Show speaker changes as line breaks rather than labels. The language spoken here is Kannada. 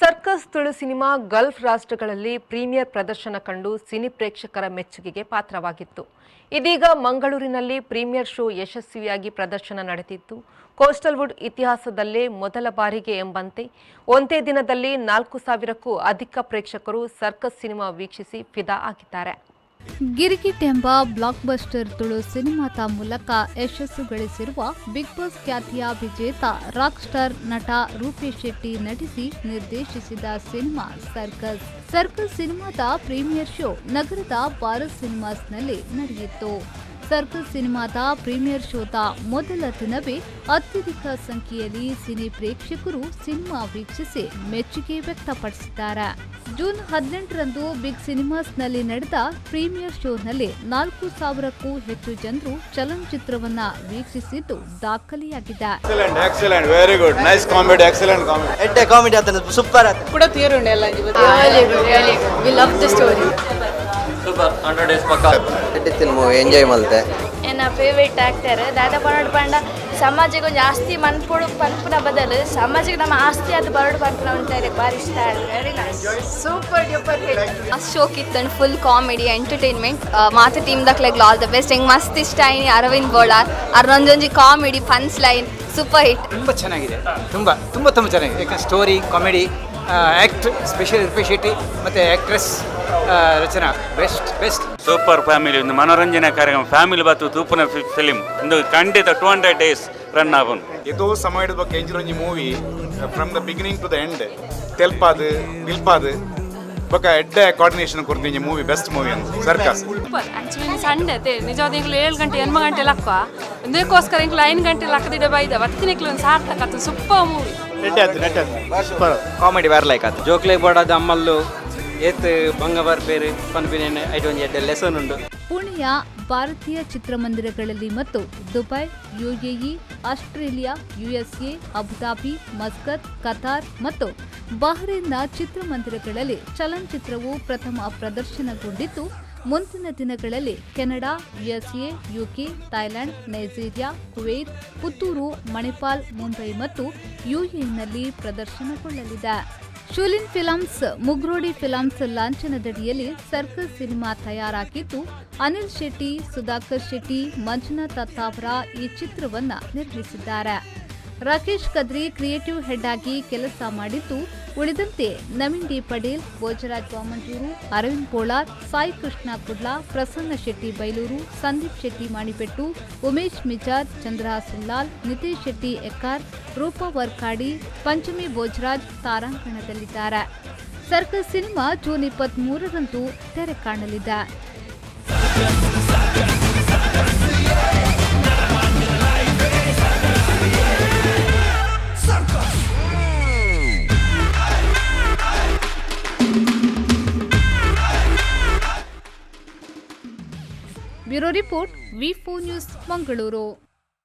ಸರ್ಕಸ್ ತುಳು ಸಿನಿಮಾ ಗಲ್ಫ್ ರಾಷ್ಟ್ರಗಳಲ್ಲಿ ಪ್ರೀಮಿಯರ್ ಪ್ರದರ್ಶನ ಕಂಡು ಸಿನಿ ಪ್ರೇಕ್ಷಕರ ಮೆಚ್ಚುಗೆಗೆ ಪಾತ್ರವಾಗಿತ್ತು. ಇದೀಗ ಮಂಗಳೂರಿನಲ್ಲಿ ಪ್ರೀಮಿಯರ್ ಶೋ ಯಶಸ್ವಿಯಾಗಿ ಪ್ರದರ್ಶನ ನಡೆದಿತ್ತು. ಕೋಸ್ಟಲ್ ವುಡ್ ಇತಿಹಾಸದಲ್ಲೇ ಮೊದಲ ಬಾರಿಗೆ ಎಂಬಂತೆ ಒಂದೇ ದಿನದಲ್ಲಿ 4,000ಕ್ಕೂ ಅಧಿಕ ಪ್ರೇಕ್ಷಕರು ಸರ್ಕಸ್ ಸಿನಿಮಾ ವೀಕ್ಷಿಸಿ ಫಿದಾ ಆಗಿದ್ದಾರೆ.
ಗಿರಿಗಿಟ್ ಎಂಬ ಬ್ಲಾಕ್ ಬಸ್ಟರ್ ತುಳು ಸಿನಿಮಾದ ಮೂಲಕ ಯಶಸ್ಸು ಗಳಿಸಿರುವ ಬಿಗ್ ಬಾಸ್ ಖ್ಯಾತಿಯ ವಿಜೇತ ರಾಕ್ ಸ್ಟಾರ್ ನಟ ರೂಪೇಶ್ ಶೆಟ್ಟಿ ನಟಿಸಿ ನಿರ್ದೇಶಿಸಿದ ಸಿನಿಮಾ ಸರ್ಕಸ್ ಸಿನಿಮಾದ ಪ್ರೀಮಿಯರ್ ಶೋ ನಗರದ ಭಾರತ್ ಸಿನಿಮಾಸ್ನಲ್ಲಿ ನಡೆಯಿತು. ಸರ್ಕಸ್ ಸಿನಿಮಾದ ಪ್ರೀಮಿಯರ್ ಶೋದ ಮೊದಲ ದಿನವೇ ಅತ್ಯಧಿಕ ಸಂಖ್ಯೆಯಲ್ಲಿ ಸಿನಿ ಪ್ರೇಕ್ಷಕರು ಸಿನಿಮಾ ವೀಕ್ಷಿಸಿ ಮೆಚ್ಚುಗೆ ವ್ಯಕ್ತಪಡಿಸಿದ್ದಾರೆ. ಜೂನ್ 18ರಂದು ಬಿಗ್ ಸಿನಿಮಾಸ್ನಲ್ಲಿ ನಡೆದ ಪ್ರೀಮಿಯರ್ ಶೋನಲ್ಲಿ 4,000ಕ್ಕೂ ಹೆಚ್ಚು ಜನರು ಚಲನಚಿತ್ರವನ್ನ ವೀಕ್ಷಿಸಿದ್ದು ದಾಖಲೆಯಾಗಿದೆ.
ಎಂಜಾಯ್ ಮಲ್ತೆ
ನನ್ನ ಫೇವ್ರೇಟ್ ಆಕ್ಟರ್ ದಾದಾ ಬರೋಡು ಪಂಡ ಸಮಾಜಕ್ಕೆ ಒಂದು ಆಸ್ತಿ ಮನ್ಪುಡು ಪನ್ಪುನ ಬದಲು ಸಮಾಜಕ್ಕೆ ನಮ್ಮ ಆಸ್ತಿ ಅದು ಬರೋಡು ಪನ್ಪುನ ಉಂಟಾರೆ ಭಾರಿ ಇಷ್ಟ. Very nice, super duper hit.
ಮಸ್ತ್ ಶೋಕ್ ಇತ್ತು, ಫುಲ್ ಕಾಮಿಡಿ ಎಂಟರ್ಟೈನ್ಮೆಂಟ್. ಮಾತು ಟೀಮ್ ದಕ್ಲೆಗ್ ಆಲ್ ದ ಬೆಸ್ಟ್. ಹೆಂಗೆ ಮಸ್ತ್ ಇಷ್ಟ ಆಯ್ನಿ ಅರವಿಂದ್ ಬೋಳಾರ್ ಅರ್ನೊಂದೊಂಜಿ comedy puns line super hit.
ತುಂಬ ಚೆನ್ನಾಗಿದೆ, ತುಂಬ ಚೆನ್ನಾಗಿದೆ. ಯಾಕಂದ್ರೆ story, comedy, act special Rupesh Shetty ಮತ್ತು actress Rachana best
super family ಒಂದು ಮನೋರಂಜನಾ ಕಾರ್ಯಕ್ರಮ. ಫ್ಯಾಮಿಲಿ ಬತ್ತು ತೂಪುನ ಫಿಲಿಮ್ ಒಂದು ಖಂಡಿತ 200 days ರನ್ ಆಗೋನು.
ಇದು ಸಮಯದ ಬಗ್ಗೆ ಎಂಜಿನೊಂಜಿ movie from the beginning to the end ತೆಲ್ಪಾದು ನಿಲ್ಪಾದು ಬೊಕ ಎಡ್ಡೆ ಕೋಆರ್ಡಿನೇಷನ್ ಕೊಡ್ತೀನಿ ಮೂವಿ ಬೆಸ್ಟ್ ಮೂವಿ ಅಂತ ಸರ್ಕಸ್.
ಸೂಪರ್ ಆಕ್ಚುಲಿ ಸಂಡೆ ನಿಜವಾದ 7 ಗಂಟೆ 8 ಗಂಟೆ ಲಕ್ಕ ಒಂದಕ್ಕೋಸ್ಕರ 9 ಗಂಟೆ ಲಕ್ಕದಿಡ ಬೈದ ಒತ್ತಿನಕ್ಲು ಒಂದು ಸಾರ್ಥಕ ಸೂಪರ್ ಮೂವಿ.
ಸೂಪರ್ ಕಾಮಿಡಿ ಬೇರೆ ಲೈಕ್ ಆಯ್ತು.
ಜೋಕ್ಲೆ ಬೋಡಾದ ಅಮ್ಮಲ್ಲು ಏತ್ ಬಂಗವರ್ ಬೇರೆ ಪನ್ಪಿನೇನೆ ಐಟೊಂದು ಎಡ್ಡೆ ಲೆಸನ್ ಉಂಟು.
ಪುಣೆಯ ಭಾರತೀಯ ಚಿತ್ರಮಂದಿರಗಳಲ್ಲಿ ಮತ್ತು Dubai, UAE, Australia, USA, Abu Dhabi, Muscat, Qatar ಮತ್ತು ಬಹ್ರೇನ್ನ ಚಿತ್ರಮಂದಿರಗಳಲ್ಲಿ ಚಲನಚಿತ್ರವು ಪ್ರಥಮ ಪ್ರದರ್ಶನಗೊಂಡಿದ್ದು, ಮುಂದಿನ ದಿನಗಳಲ್ಲಿ Canada, USA, UK, Thailand, Nigeria, Kuwait, Puttur, Manipal, Mumbai ಮತ್ತು ಯುಎಇನಲ್ಲಿ ಪ್ರದರ್ಶನಗೊಳ್ಳಲಿದೆ. ಶೂಲಿನ್ ಫಿಲಮ್ಸ್, ಮುಗ್ರೋಡಿ ಫಿಲಮ್ಸ್ ಲಾಂಛನದಡಿಯಲ್ಲಿ ಸರ್ಕಸ್ ಸಿನಿಮಾ ತಯಾರಾಗಿದ್ದು, ಅನಿಲ್ ಶೆಟ್ಟಿ, ಸುಧಾಕರ್ ಶೆಟ್ಟಿ, ಮಂಜುನಾಥ್ ಅತ್ತಾವರ ಈ ಚಿತ್ರವನ್ನ ನಿರ್ಮಿಸಿದ್ದಾರೆ. ರಾಕೇಶ್ ಕದ್ರಿ ಕ್ರಿಯೇಟಿವ್ ಹೆಡ್ ಆಗಿ ಕೆಲಸ ಮಾಡಿದ್ದು, ಉಳಿದಂತೆ ನವೀನ್ ಡಿ ಪಡೇಲ್, ಭೋಜರಾಜ್ ವಾಮಂಜೂರು, ಅರವಿಂದ್ ಬೋಳಾರ್, ಸಾಯಿ ಕೃಷ್ಣ ಕುಡ್ಲಾ, ಪ್ರಸನ್ನ ಶೆಟ್ಟಿ ಬೈಲೂರು, ಸಂದೀಪ್ ಶೆಟ್ಟಿ ಮಾಣಿಪೆಟ್ಟು, ಉಮೇಶ್ ಮಿಜಾರ್, ಚಂದ್ರಹಾಸ್ ಲಾಲ್, ನಿತೇಶ್ ಶೆಟ್ಟಿ ಎಕ್ಕಾರ್, ರೂಪಾ ವರ್ಕಾಡಿ, ಪಂಚಮಿ ಭೋಜರಾಜ್ ತಾರಾಂಗಣದಲ್ಲಿದ್ದಾರೆ. ಸರ್ಕಸ್ ಸಿನಿಮಾ ಜೂನ್ 23ರಂದು ತೆರೆ ಕಾಣಲಿದೆ. ಬ್ಯೂರೋ ರಿಪೋರ್ಟ್, ವಿ4 ನ್ಯೂಸ್, ಮಂಗಳೂರು.